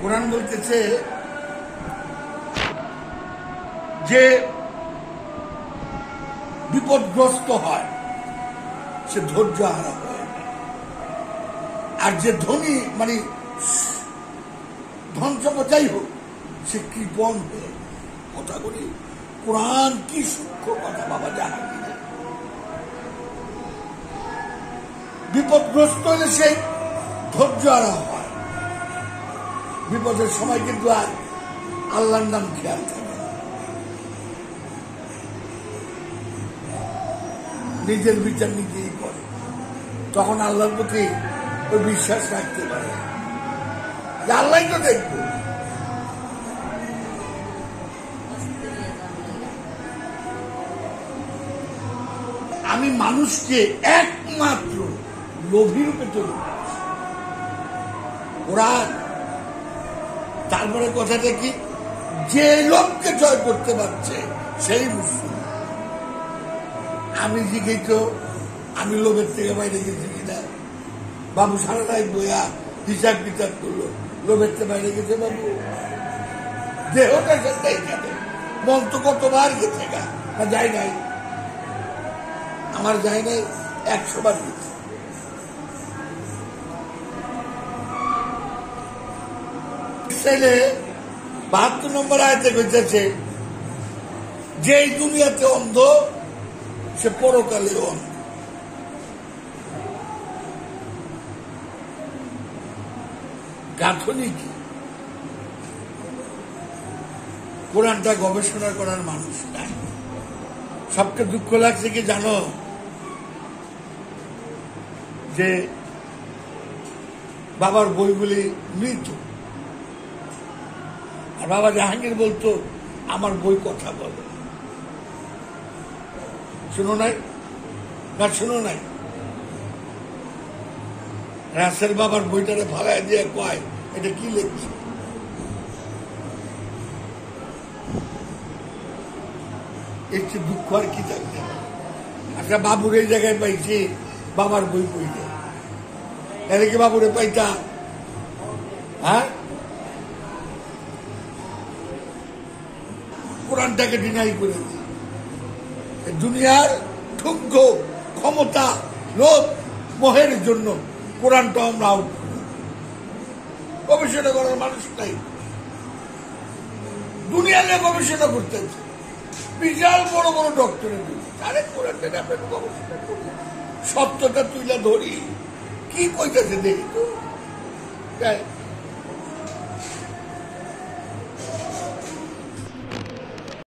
কোরআন বলতেছে যে বিপদগ্রস্ত হয় সে ধৈর্য হারা হয়, আর যে ধনী মানে ধন সম্পদাই হোক সে কৃপণ হয়ে। কথা বলি কোরআন কি সূক্ষ্ম কথা বাবা, জানা কিনা? বিপদগ্রস্ত হলে সে ধৈর্য হারা হয়। বিপদের সময় কিন্তু আর আল্লাহর নাম খেয়াল থাকে, নিজের বিচার নিজেই করে। তখন আল্লাহর প্রতি ওই বিশ্বাস রাখতে পারে যে আল্লাহ তো দেখব। আমি মানুষকে একমাত্র লোভী রূপে তৈরি করছি। কোরআন তারপরে কথাটা কি, যে লোককে জয় করতে পারছে সেই মুসলিম। আমি জিজ্ঞেস আমি লোভের থেকে বাইরে গেছি কিনা? বাবু সারা রাত বইয়া হিসাব কিতাব করলো, লোভের থেকে বাইরে গেছে বাবু? দেহটা সেটাই কাটে, মন তো কতবার গেছে গা, না যাই নাই? আমার যাই নাই 100 বার গেছে। ছেলে 72 নম্বর আয়াতে কইতেছে যে এই দুনিয়াতে অন্ধ সে পরকালে অন্ধ। গাঁথনি কি? কোরআনটা গবেষণা করার মানুষ নাই। সবচেয়ে দুঃখ লাগছে কি জানো, যে বাবার বইগুলি মৃত। আর বাবা জাহাঙ্গীর বলতো আমার বই কথা বলে। শুনো নাই না? শুনো নাই? রাসেল বাবার বইটারে ফালাই দিয়ে কয় এটা কি লিখছে? এর চেয়ে দুঃখ আর কি থাকতে? আচ্ছা বাবুর এই জায়গায় পাইছি, বাবার বই পড়িতে এর কি বাবুরে পাইতা? হ্যাঁ, কোরআনটাকে ডিনাই করে দিই। দুনিয়ার ঠুঙ্গ ক্ষমতা লোভ মোহের জন্য কোরআনটা আমরা আউট করি। গবেষণা করার মানুষ নাই। দুনিয়া নিয়ে গবেষণা করতেছে, বিশাল বড় বড় ডক্টরের আরে কোরআনটা আমরা গবেষণা করি, সত্যটা তুইলা ধরি। কি কইতেছে দেখি তো।